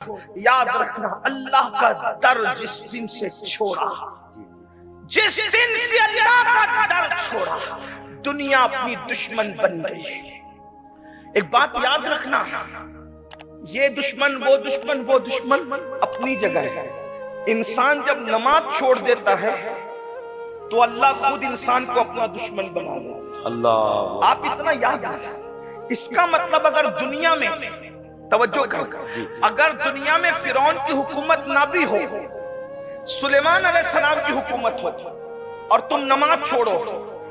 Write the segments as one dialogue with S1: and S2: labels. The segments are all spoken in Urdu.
S1: یاد رکھنا اللہ کا در جس دن سے چھوڑا، جس دن سے اللہ کا در چھوڑا دنیا اپنی دشمن بن گئی۔ ایک بات یاد رکھنا، یہ دشمن وہ دشمن وہ دشمن اپنی جگہ ہے۔ انسان جب نماز چھوڑ دیتا ہے تو اللہ خود انسان کو اپنا دشمن بنا لیتا۔ اللہ آپ اتنا یاد رکھیں، اس کا مطلب اگر دنیا میں توجہ کریں، اگر دنیا میں فرعون کی حکومت نہ بھی ہو، سلیمان علیہ السلام کی حکومت ہو اور تم نماز چھوڑو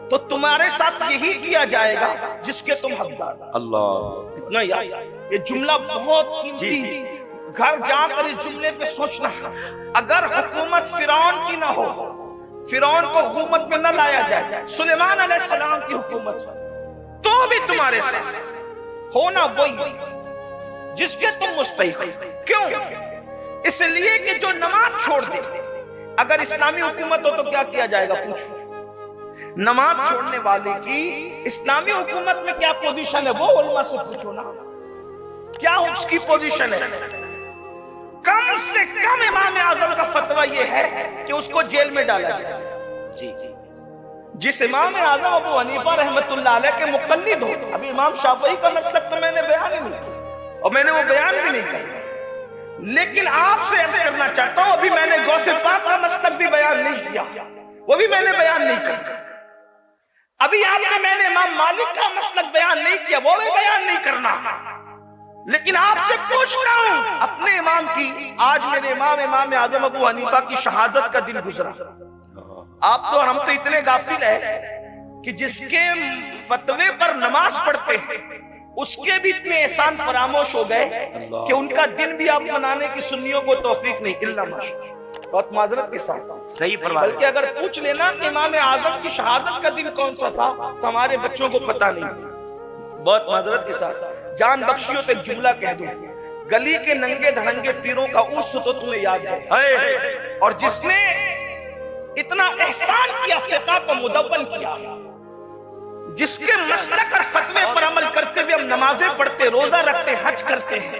S1: تو تمہارے ساتھ یہی کیا جائے گا جس کے تم حقدار۔ اللہ اتنا یاد، یہ جملہ بہت قیمتی، گھر جا کر اس جملے پہ سوچنا۔ اگر حکومت فرعون کی نہ ہو، فرعون کو حکومت میں نہ لایا جائے، سلیمان علیہ السلام کی حکومت ہو، تو بھی تمہارے ساتھ ہونا وہی جس کے تم مستحق ہو۔ کیوں؟ اس لیے کہ جو نماز چھوڑ دے، اگر اسلامی حکومت ہو تو کیا کیا جائے گا؟ پوچھو نماز چھوڑنے والے کی اسلامی حکومت میں کیا پوزیشن ہے، وہ علماء سے پوچھو نا، کیا اس کی پوزیشن ہے؟ کم سے کم امام اعظم کا فتویٰ یہ ہے کہ اس کو جیل میں ڈالا جائے۔ جس امام اعظم ابو حنیفہ رحمۃ اللہ علیہ کے مقلد ہو، ابھی امام شافعی کا مسلک تو میں نے بیان ہی نہیں کیا اور میں نے وہ بیان بھی نہیں کیا، لیکن آپ سے عرض کرنا چاہتا ہوں ابھی میں نے غوث پاک کا مسلک بھی بیان نہیں کیا، وہ بھی میں نے بیان نہیں کیا۔ ابھی آپ نے میں نے امام مالک کا مسلک بیان نہیں کیا، وہ بھی بیان نہیں کرنا، لیکن آپ سے پوچھ رہا ہوں اپنے امام کی۔ آج میرے امام اعظم ابو حنیفہ کی شہادت کا دن گزرا۔ آپ تو ہم تو اتنے غافل ہیں کہ جس کے فتوے پر نماز پڑھتے ہیں اس کے بھی اتنے احسان فراموش ہو گئے کہ ان کا دن بھی آپ منانے کی سنیوں کو توفیق نہیں، الا ماشاءاللہ۔ بہت معذرت کے ساتھ صحیح فرمایا، بلکہ اگر پوچھ لینا کہ امام اعظم کی شہادت کا دن کون سا تھا تو ہمارے بچوں کو پتہ نہیں۔ بہت معذرت کے ساتھ جان بخشیوں پہ ایک جملہ کہہ دوں، گلی کے ننگے دھڑنگے پیروں کا اس تو تمہیں یاد ہے، اور جس نے اتنا احسان کیا، فقہ کو مدون کیا، جس کے مسلک اور فتوے پر عمل کرتے ہوئے ہم نمازیں پڑھتے، روزہ رکھتے، حج کرتے ہیں،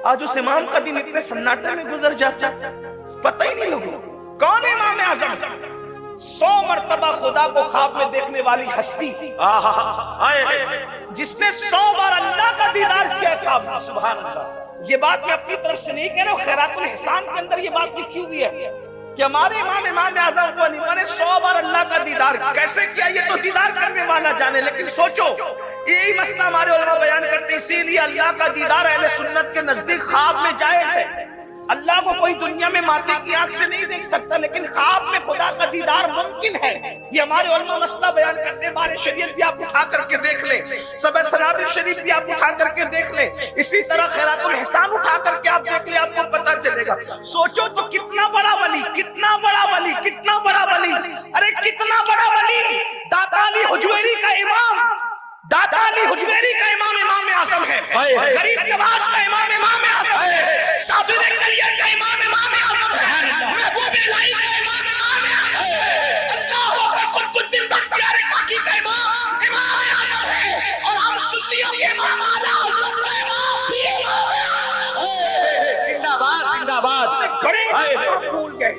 S1: آج اس امام کا دن اتنے سناٹے میں گزر جاتا پتہ ہی نہیں لگا۔ کون ہے امام اعظم؟ 100 مرتبہ خدا کو خواب میں دیکھنے والی ہستی، جس نے 100 بار اللہ کا دیدار کیا خواب میں۔ سبحان اللہ، یہ بات میں اپنی طرف سے نہیں کہہ رہا ہوں، خیرات الاحسان کے اندر یہ بات لکھی ہوئی ہے کہ ہمارے امام اعظم ابو حنیفہ نے 100 بار اللہ کا دیدار کیسے کیا، یہ تو دیدار کرنے والا جانے۔ لیکن سوچو، یہی مسئلہ ہمارے علماء بیان کرتے ہیں، اسی لیے اللہ کا دیدار اہل سنت کے نزدیک خواب میں جائز ہے۔ اللہ کو کوئی دنیا میں ماتے کی آنکھ سے نہیں دیکھ سکتا، لیکن خواب میں خدا کا دیدار ممکن ہے۔ یہ ہمارے علماء مسئلہ بیان کرتے ہیں۔ بارے شریعت بھی آپ اٹھا کر کے دیکھ لیں، سبع سنابل شریف بھی آپ اٹھا کر کے دیکھ لیں، اسی طرح خیرات الاحسان اٹھا کر کے آپ دیکھ لیں، آپ کو پتہ چلے گا۔ سوچو تو کتنا بڑا ولی، کتنا بڑا ولی، کتنا بڑا ولی، ارے کتنا بڑا ولی، داتا علی حجویری کا امام، داتا علی حجویری کا امام اعظم ہے، غریب نواز کا امام اعظم ہے، صابر کلیت کا امام اعظم ہے، محبوب الہی کا امام اعظم ہے، اللہ اکبر، قطب الدین بختیار کاکی کا امام اعظم ہے، اور ہم سنیوں کے امام اعلیٰ حضرت کا امام بھی امام اعظم ہے۔ زندہ باد، زندہ باد۔ کھڑے بھول گئے،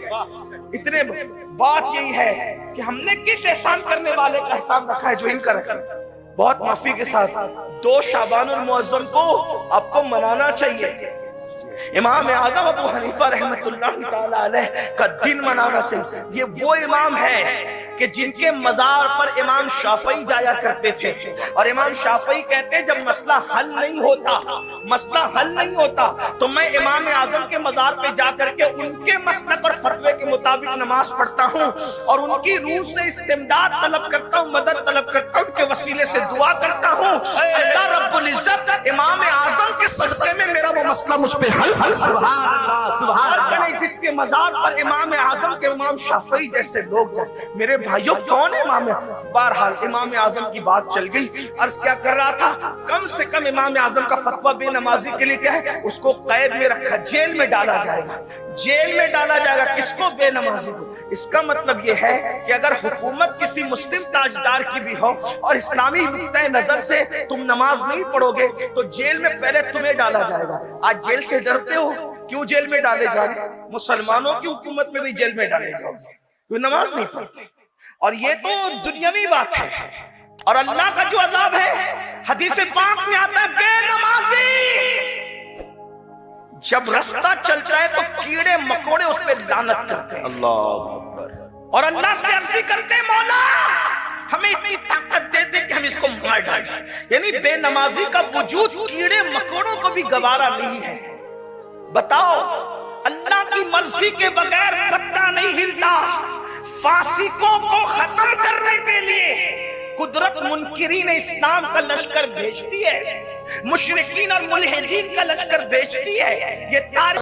S1: اتنے بات یہی ہے کہ ہم نے کس احسان کرنے والے کا احسان رکھا ہے جو ان کا رکھا ہے۔ بہت معافی کے ساتھ 2 شعبان المعظم کو آپ کو منانا چاہیے، امام اعظم ابو حنیفہ رحمۃ اللہ تعالی علیہ کا دن منانا چاہیے۔ یہ وہ امام ہے کہ جن کے مزار پر امام شافعی جایا کرتے تھے، اور امام شافعی کہتے ہیں جب مسئلہ حل نہیں ہوتا تو میں امام اعظم کے مزار پہ جا کر کے ان کے مسلک اور فتوے کے مطابق نماز پڑھتا ہوں، اور ان کی روح سے استمداد طلب کرتا ہوں، مدد طلب کرتا ہوں، ان کے وسیلے سے دعا کرتا ہوں، اللہ رب العزت امام اعظم کے صدقے میں میرا وہ مسئلہ مجھ پہ حل۔ سبحان اللہ، سبحان اللہ۔ جس کے مزار پر امام اعظم کے امام شافعی جیسے لوگ جائیں، میرے بھائیوں کون ہے امام؟ بہرحال امام اعظم کی بات چل گئی۔ عرض کیا کر رہا تھا، کم سے کم امام اعظم کا فتویٰ بے نمازی کے لیے کیا ہے، اس کو قید میں رکھا، جیل میں ڈالا جائے گا، جیل میں ڈالا جائے گا۔ کس کو؟ بے نمازی کو۔ اس کا مطلب یہ ہے کہ اگر حکومت کسی مسلم تاجدار کی بھی ہو اور اسلامی نقطۂ نظر سے تم نماز نہیں پڑھو گے تو جیل میں پہلے تمہیں ڈالا جائے گا۔ آج جیل سے ڈرتے ہو کیوں جیل میں ڈالے جا رہے؟ مسلمانوں کی حکومت میں بھی جیل میں ڈالے جاؤ کوئی نماز نہیں پڑھتے. اور یہ تو دنیاوی بات ہے. اور اللہ کا جو عذاب ہے حدیث پاک میں آتا ہے بے نمازی جب رستہ چلتا ہے تو کیڑے مکوڑے اس پہ لعنت کرتے ہیں. اللہ اکبر. اور اللہ سے عرضی کرتے ہیں مولا ہمیں اتنی طاقت دے دے کہ ہم اس کو مار ڈالیں. یعنی بے نمازی کا وجود کیڑے مکوڑوں کو بھی گوارا نہیں ہے. بتاؤ اللہ کی مرضی کے بغیر پتہ نہیں ہلتا. فاسقوں کو ختم کرنے کے لیے قدرت منکرین اسلام کا لشکر بھیجتی ہے, مشرکین اور ملحدین کا لشکر بھیجتی ہے. یہ تاریخ